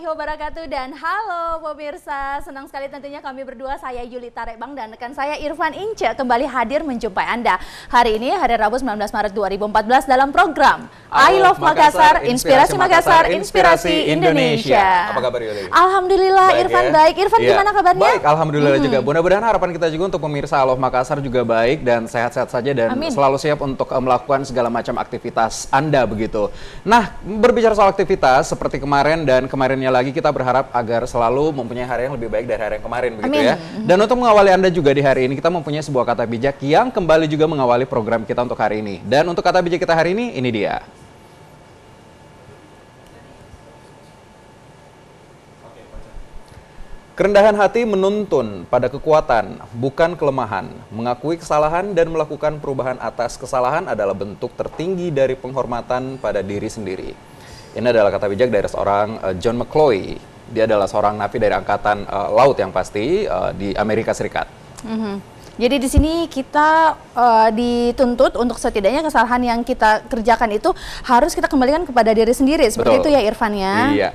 wabarakatuh dan halo pemirsa, senang sekali tentunya kami berdua, saya Yulita Rebang dan rekan saya Irfan Ince kembali hadir menjumpai Anda. Hari ini hari Rabu 19 Maret 2014 dalam program I Love Makassar, Inspirasi Makassar, Inspirasi Indonesia. Apa kabar Yuli? Alhamdulillah baik, Irfan ya? Baik. Irfan gimana kabarnya? Baik, Alhamdulillah juga. Mudah-mudahan harapan kita juga untuk pemirsa I Love Makassar juga baik dan sehat-sehat saja dan selalu siap untuk melakukan segala macam aktivitas Anda begitu. Nah, berbicara soal aktivitas seperti kemarin dan kemarinnya lagi kita berharap agar selalu mempunyai hari yang lebih baik dari hari yang kemarin begitu ya. Dan untuk mengawali Anda juga di hari ini kita mempunyai sebuah kata bijak yang kembali juga mengawali program kita untuk hari ini. Dan untuk kata bijak kita hari ini dia. Kerendahan hati menuntun pada kekuatan, bukan kelemahan. Mengakui kesalahan dan melakukan perubahan atas kesalahan adalah bentuk tertinggi dari penghormatan pada diri sendiri. Ini adalah kata bijak dari seorang John McCloy. Dia adalah seorang napi dari angkatan laut yang pasti di Amerika Serikat. Jadi di sini kita dituntut untuk setidaknya kesalahan yang kita kerjakan itu harus kita kembalikan kepada diri sendiri. Seperti itu ya Irfan ya? Iya.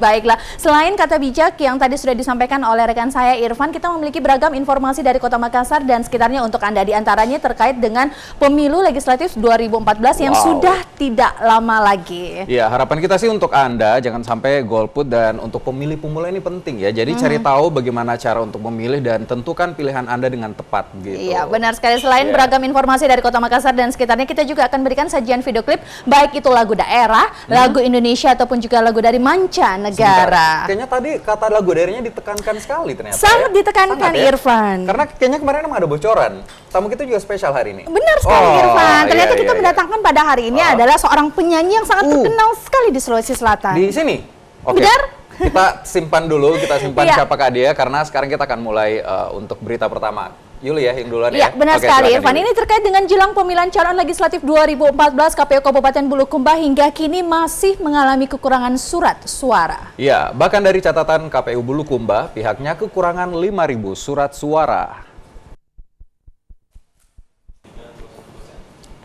Baiklah, selain kata bijak yang tadi sudah disampaikan oleh rekan saya Irfan, kita memiliki beragam informasi dari Kota Makassar dan sekitarnya untuk Anda. Di antaranya terkait dengan pemilu legislatif 2014 yang sudah tidak lama lagi. Iya, harapan kita sih untuk Anda jangan sampai golput dan untuk pemilih-pemula ini penting ya. Jadi cari tahu bagaimana cara untuk memilih dan tentukan pilihan Anda dengan tepat. Gitu. Iya, benar sekali. Selain beragam informasi dari Kota Makassar dan sekitarnya, kita juga akan berikan sajian video klip, baik itu lagu daerah, lagu Indonesia, ataupun juga lagu dari mancanegara. Kayaknya tadi kata lagu daerahnya ditekankan sekali ternyata. Sangat ditekankan ya? Irfan. Karena kayaknya kemarin emang ada bocoran. Tamu kita juga spesial hari ini. Benar sekali Irfan. Ternyata kita mendatangkan pada hari ini adalah seorang penyanyi yang sangat terkenal sekali di Sulawesi Selatan. Di sini? Oke. Benar? Kita simpan dulu, siapakah dia, karena sekarang kita akan mulai untuk berita pertama. Yuli ya, yang duluan ya. Iya, benar sekali Irfan. Ini terkait dengan jelang pemilihan calon legislatif 2014 KPU Kabupaten Bulukumba hingga kini masih mengalami kekurangan surat suara. Iya, bahkan dari catatan KPU Bulukumba, pihaknya kekurangan 5.000 surat suara.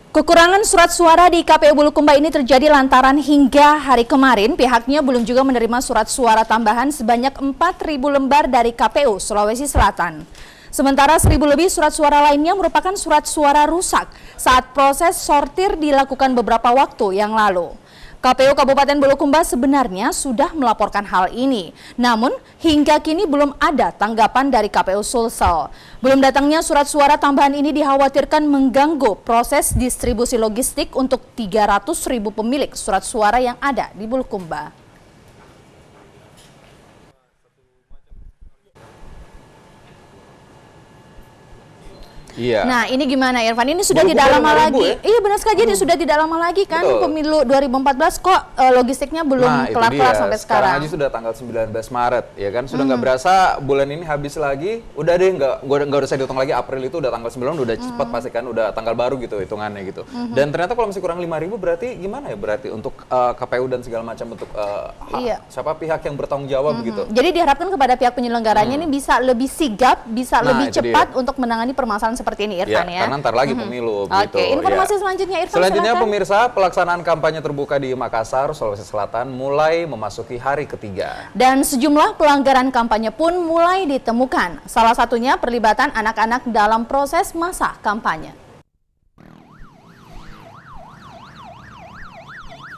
Kekurangan surat suara di KPU Bulukumba ini terjadi lantaran hingga hari kemarin pihaknya belum juga menerima surat suara tambahan sebanyak 4.000 lembar dari KPU Sulawesi Selatan. Sementara 1.000 lebih surat suara lainnya merupakan surat suara rusak saat proses sortir dilakukan beberapa waktu yang lalu. KPU Kabupaten Bulukumba sebenarnya sudah melaporkan hal ini, namun hingga kini belum ada tanggapan dari KPU Sulsel. Belum datangnya surat suara tambahan ini dikhawatirkan mengganggu proses distribusi logistik untuk 300.000 pemilik surat suara yang ada di Bulukumba. Iya. Nah, ini gimana Irfan? Ini sudah tidak lama lagi. Ya? Iya, benar sekali. Jadi sudah tidak lama lagi kan pemilu 2014 kok logistiknya belum kelar-kelar sampai sekarang. Aja sudah tanggal 19 Maret ya kan. Sudah nggak berasa bulan ini habis lagi. Udah deh nggak usah dihitung lagi, April itu udah tanggal 9 udah cepat pasti kan, udah tanggal baru gitu hitungannya gitu. Dan ternyata kalau masih kurang 5.000 berarti gimana ya, berarti untuk KPU dan segala macam untuk siapa pihak yang bertanggung jawab gitu. Jadi diharapkan kepada pihak penyelenggaranya ini bisa lebih sigap, bisa lebih cepat untuk menangani permasalahan seperti ini Irfan ya. Karena ntar lagi pemilu gitu. Informasi selanjutnya Irfan. Selanjutnya pemirsa, pelaksanaan kampanye terbuka di Makassar, Sulawesi Selatan mulai memasuki hari ketiga. Dan sejumlah pelanggaran kampanye pun mulai ditemukan. Salah satunya perlibatan anak-anak dalam proses masa kampanye.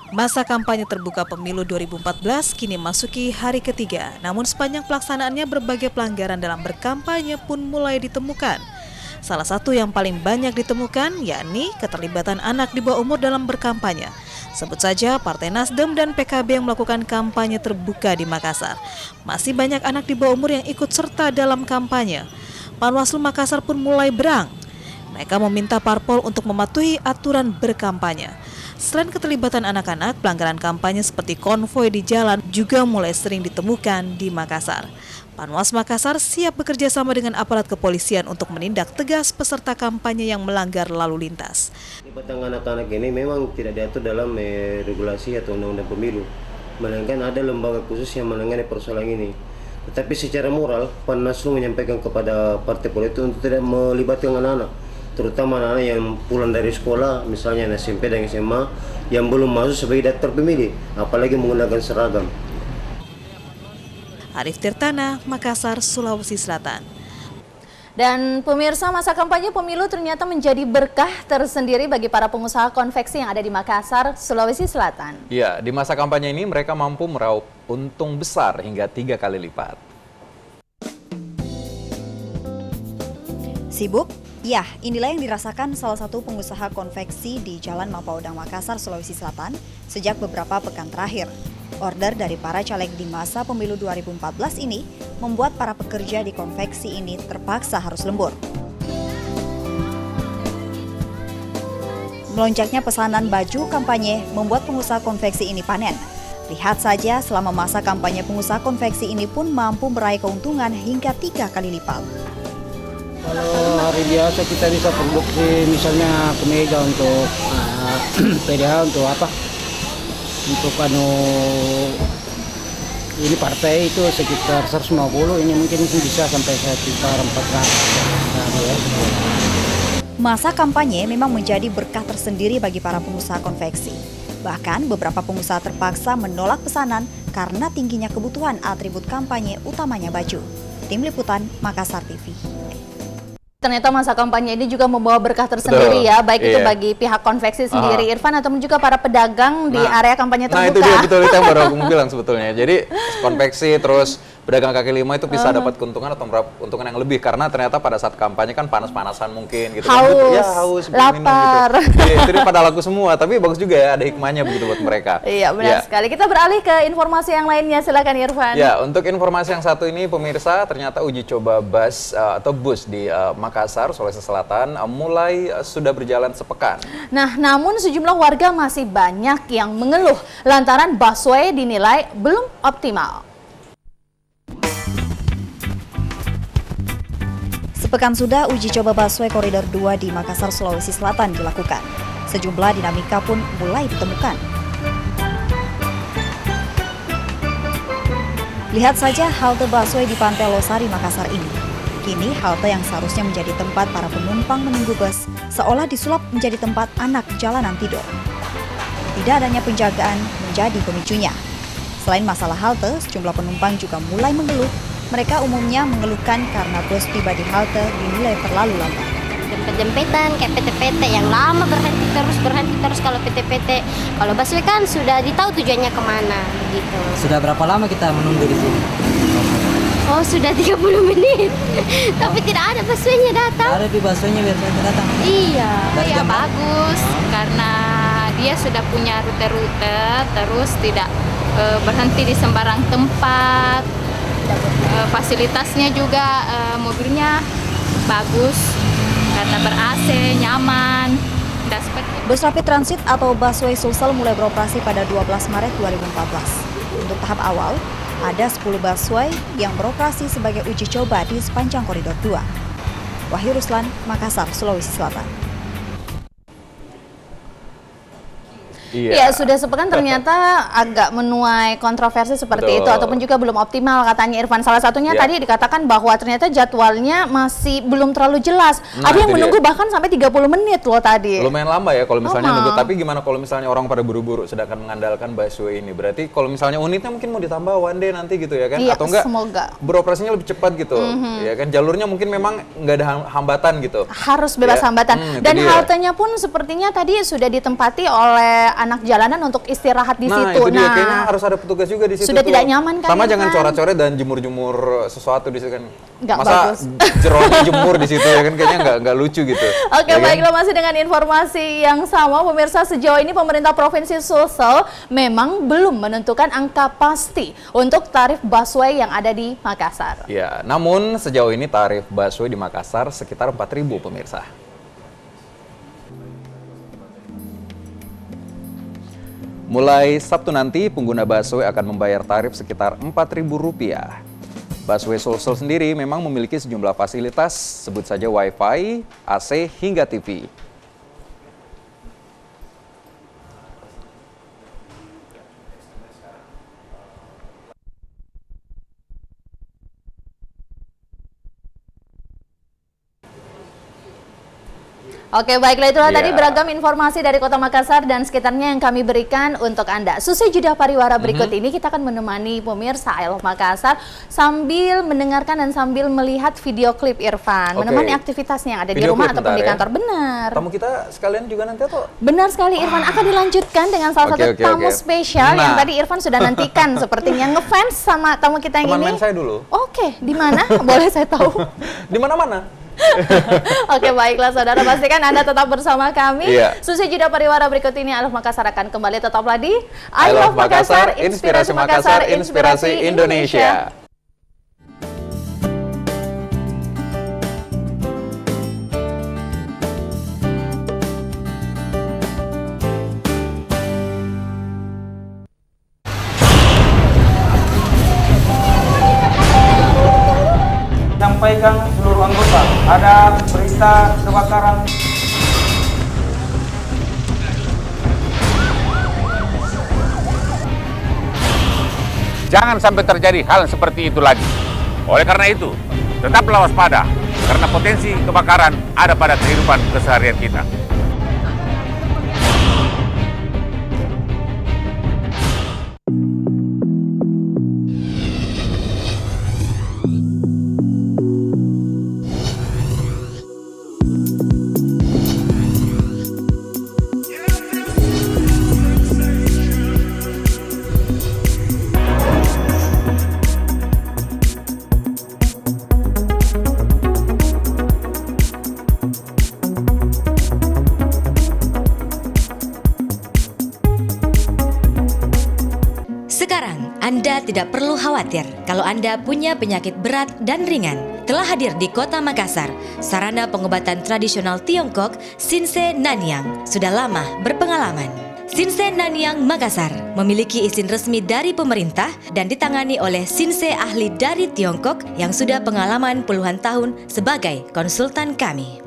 Masa kampanye terbuka pemilu 2014 kini masuki hari ketiga. Namun sepanjang pelaksanaannya berbagai pelanggaran dalam berkampanye pun mulai ditemukan. Salah satu yang paling banyak ditemukan yakni keterlibatan anak di bawah umur dalam berkampanye. Sebut saja Partai Nasdem dan PKB yang melakukan kampanye terbuka di Makassar. Masih banyak anak di bawah umur yang ikut serta dalam kampanye. Panwaslu Makassar pun mulai berang. Mereka meminta parpol untuk mematuhi aturan berkampanye. Selain keterlibatan anak-anak, pelanggaran kampanye seperti konvoi di jalan juga mulai sering ditemukan di Makassar. Panwas Makassar siap bekerja sama dengan aparat kepolisian untuk menindak tegas peserta kampanye yang melanggar lalu lintas. Keterlibatan anak-anak ini memang tidak diatur dalam regulasi atau undang-undang pemilu, melainkan ada lembaga khusus yang menangani persoalan ini. Tetapi secara moral, Panwaslu menyampaikan kepada partai politik untuk tidak melibatkan anak-anak, terutama anak-anak yang pulang dari sekolah, misalnya SMP dan SMA, yang belum masuk sebagai daftar pemilih, apalagi menggunakan seragam. Arif Tirtana, Makassar, Sulawesi Selatan. Dan pemirsa, masa kampanye pemilu ternyata menjadi berkah tersendiri bagi para pengusaha konveksi yang ada di Makassar, Sulawesi Selatan. Ya, di masa kampanye ini mereka mampu meraup untung besar hingga 3 kali lipat. Sibuk? Ya, inilah yang dirasakan salah satu pengusaha konveksi di Jalan Mapaudang, Makassar, Sulawesi Selatan sejak beberapa pekan terakhir. Order dari para caleg di masa pemilu 2014 ini membuat para pekerja di konveksi ini terpaksa harus lembur. Melonjaknya pesanan baju kampanye membuat pengusaha konveksi ini panen. Lihat saja, selama masa kampanye pengusaha konveksi ini pun mampu meraih keuntungan hingga 3 kali lipat. Kalau hari biasa kita bisa produksi misalnya kemeja untuk PDH untuk apa? Untuk ini partai itu sekitar 150, ini mungkin bisa sampai sekitar 400. Masa kampanye memang menjadi berkah tersendiri bagi para pengusaha konveksi. Bahkan beberapa pengusaha terpaksa menolak pesanan karena tingginya kebutuhan atribut kampanye utamanya baju. Tim Liputan, Makassar TV. Ternyata masa kampanye ini juga membawa berkah tersendiri. Betul. Ya, baik itu bagi pihak konveksi sendiri, Irfan, ataupun juga para pedagang di area kampanye terbuka. Nah itu dia, betul, itu yang baru aku bilang sebetulnya. Jadi konveksi terus pedagang kaki lima itu bisa dapat keuntungan atau keuntungan yang lebih, karena ternyata pada saat kampanye kan panas-panasan mungkin gitu. Haus, ya, haus, lapar. Minum, gitu. Jadi pada laku semua, tapi bagus juga ya, ada hikmahnya begitu buat mereka. Iya, benar sekali. Kita beralih ke informasi yang lainnya, silakan Irfan. Ya, untuk informasi yang satu ini pemirsa, ternyata uji coba bus atau bus di Makassar, Sulawesi Selatan mulai sudah berjalan sepekan. Nah, namun sejumlah warga masih banyak yang mengeluh lantaran busway dinilai belum optimal. Sepekan sudah uji coba busway koridor 2 di Makassar, Sulawesi Selatan dilakukan. Sejumlah dinamika pun mulai ditemukan. Lihat saja halte busway di Pantai Losari, Makassar ini. Kini halte yang seharusnya menjadi tempat para penumpang menunggu bus seolah disulap menjadi tempat anak jalanan tidur. Tidak adanya penjagaan menjadi pemicunya. Selain masalah halte, sejumlah penumpang juga mulai mengeluh. Mereka umumnya mengeluhkan karena bus tiba di halte dinilai terlalu lambat. Jempet-jempetan kayak PT-PT yang lama berhenti terus kalau PT-PT. Kalau busway kan sudah ditahu tujuannya kemana gitu. Sudah berapa lama kita menunggu di sini? Oh, sudah 30 menit. Tapi tidak ada busway-nya datang. Ada di busway-nya biasanya datang. Iya. Ya bagus karena dia sudah punya rute-rute, terus tidak berhenti di sembarang tempat. Fasilitasnya juga mobilnya bagus karena ber-AC, nyaman. Bus Rapid Transit atau busway Sulsel mulai beroperasi pada 12 Maret 2014. Untuk tahap awal, ada 10 busway yang beroperasi sebagai uji coba di sepanjang koridor 2. Wahyu Ruslan, Makassar, Sulawesi Selatan. Ya, sudah sepekan ternyata agak menuai kontroversi seperti itu, ataupun juga belum optimal katanya Irfan. Salah satunya tadi dikatakan bahwa ternyata jadwalnya masih belum terlalu jelas. Ada yang menunggu bahkan sampai 30 menit loh tadi. Lumayan lama ya kalau misalnya nunggu, tapi gimana kalau misalnya orang pada buru-buru sedangkan mengandalkan busway ini? Berarti kalau misalnya unitnya mungkin mau ditambah one day nanti gitu ya kan? Iya, atau enggak semoga beroperasinya lebih cepat gitu. Ya kan, jalurnya mungkin memang nggak ada hambatan gitu. Harus bebas hambatan. Dan haltenya pun sepertinya tadi sudah ditempati oleh anak jalanan untuk istirahat di situ. Itu dia, kayaknya harus ada petugas juga di situ. Sudah tidak nyaman kan? Sama jangan coret-coret dan jemur-jemur sesuatu di situ kan. Nggak masa bagus. jeronya jemur di situ ya kan, kayaknya nggak lucu gitu. Oke, ya baiklah, kan? masih dengan informasi yang sama pemirsa, sejauh ini pemerintah Provinsi Sulsel memang belum menentukan angka pasti untuk tarif busway yang ada di Makassar. Ya, namun sejauh ini tarif busway di Makassar sekitar 4.000 pemirsa. Mulai Sabtu nanti, pengguna busway akan membayar tarif sekitar Rp4.000. Busway Sulsel sendiri memang memiliki sejumlah fasilitas, sebut saja Wi-Fi, AC, hingga TV. Oke, baiklah itulah Iya. tadi beragam informasi dari Kota Makassar dan sekitarnya yang kami berikan untuk Anda. Sesuai jeda pariwara berikut ini, kita akan menemani pemirsa I Love Makassar sambil mendengarkan dan sambil melihat video klip Irfan. Oke. Menemani aktivitasnya yang ada di Video rumah klip ataupun di bentar ya. kantor. Benar. Tamu kita sekalian juga nanti atau? Benar sekali, Irfan akan dilanjutkan dengan salah satu Oke, tamu oke. spesial yang Nah. tadi Irfan sudah nantikan sepertinya ngefans sama tamu kita yang Teman ini. main saya dulu. Oke, di mana? Boleh saya tahu? Di mana-mana. Oke, baiklah saudara, pastikan Anda tetap bersama kami. Iya. Sesuai jeda pariwara berikut ini, I Love Makassar akan kembali, tetaplah di I Love Makassar, inspirasi Makassar, inspirasi Indonesia. Sampaikan seluruh anggota, ada berita kebakaran. Jangan sampai terjadi hal seperti itu lagi. Oleh karena itu, tetaplah waspada karena potensi kebakaran ada pada kehidupan keseharian kita. Sekarang, Anda tidak perlu khawatir kalau Anda punya penyakit berat dan ringan. Telah hadir di Kota Makassar, sarana pengobatan tradisional Tiongkok, Sinsay Nanyang, sudah lama berpengalaman. Sinsay Nanyang Makassar memiliki izin resmi dari pemerintah dan ditangani oleh Sinsay ahli dari Tiongkok yang sudah pengalaman puluhan tahun sebagai konsultan kami.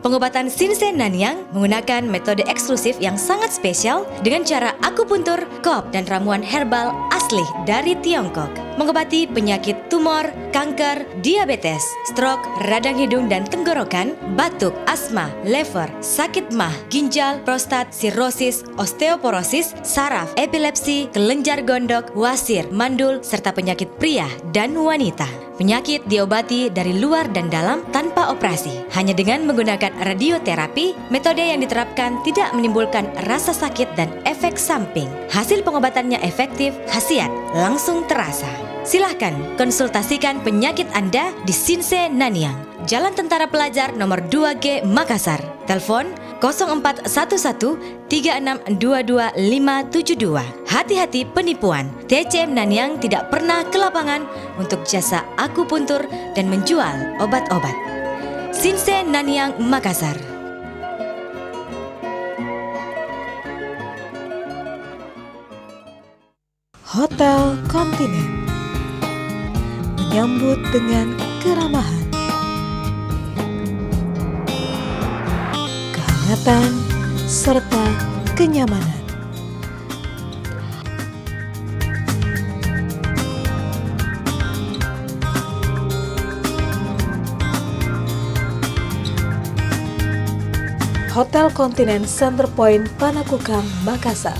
Pengobatan Sinsay Nanyang menggunakan metode eksklusif yang sangat spesial dengan cara akupuntur, kop, dan ramuan herbal asli dari Tiongkok. Mengobati penyakit tumor, kanker, diabetes, stroke, radang hidung dan tenggorokan, batuk, asma, lever, sakit mah, ginjal, prostat, sirosis, osteoporosis, saraf, epilepsi, kelenjar gondok, wasir, mandul, serta penyakit pria dan wanita. Penyakit diobati dari luar dan dalam tanpa operasi. Hanya dengan menggunakan radioterapi, metode yang diterapkan tidak menimbulkan rasa sakit dan efek samping. Hasil pengobatannya efektif, khasiat langsung terasa. Silahkan konsultasikan penyakit Anda di Sinsay Nanyang, Jalan Tentara Pelajar nomor 2G Makassar. Telepon 0411 3622 572. Hati-hati penipuan. TCM Nanyang tidak pernah ke lapangan untuk jasa akupuntur dan menjual obat-obat. Sinsay Nanyang Makassar. Hotel Kontinen menyambut dengan keramahan, kehangatan, serta kenyamanan. Hotel Kontinen Center Point Panakukang, Makassar.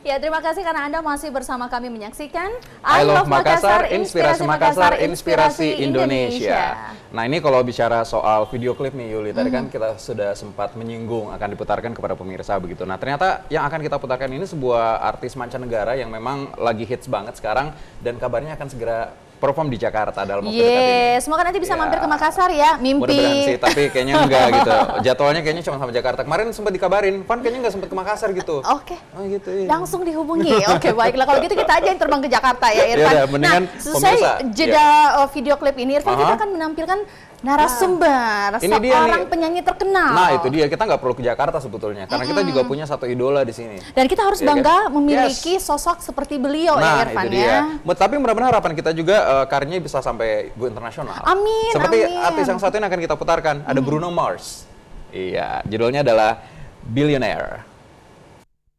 Ya, terima kasih karena Anda masih bersama kami menyaksikan I Love Makassar, inspirasi Makassar, inspirasi Indonesia. Nah, ini kalau bicara soal video klip nih Yuli, tadi kan kita sudah sempat menyinggung akan diputarkan kepada pemirsa begitu. Nah, ternyata yang akan kita putarkan ini sebuah artis mancanegara yang memang lagi hits banget sekarang dan kabarnya akan segera perform di Jakarta dalam waktu dekat ini. Semoga nanti bisa Ya. mampir ke Makassar ya, Mudah-mudahan mimpi. sih, tapi kayaknya enggak gitu. Jadwalnya kayaknya cuma sampai Jakarta. Kemarin sempat dikabarin, Van kayaknya nggak sempat ke Makassar gitu. Oke. Oh gitu, iya. Langsung dihubungi. Oke, baiklah. Kalau gitu kita aja yang terbang ke Jakarta ya, Irfan. Yaudah, mendingan nah, selesai pemirsa, jeda video klip ini, Irfan, kita akan menampilkan narasumber, ini dia seorang nih. penyanyi terkenal. Nah, itu dia. Kita nggak perlu ke Jakarta sebetulnya, karena kita juga punya satu idola di sini. Dan kita harus Ya kan? bangga memiliki sosok seperti beliau ya, Irfan itu ya. dia. Tapi mudah-mudahan harapan kita juga karirnya bisa sampai go internasional. Amin, Seperti amin. artis yang satu ini akan kita putarkan, ada Bruno Mars. Iya, judulnya adalah Billionaire.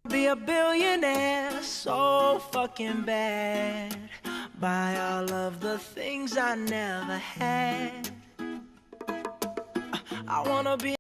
Be a billionaire so fucking bad. Buy all of the things I never had. I wanna be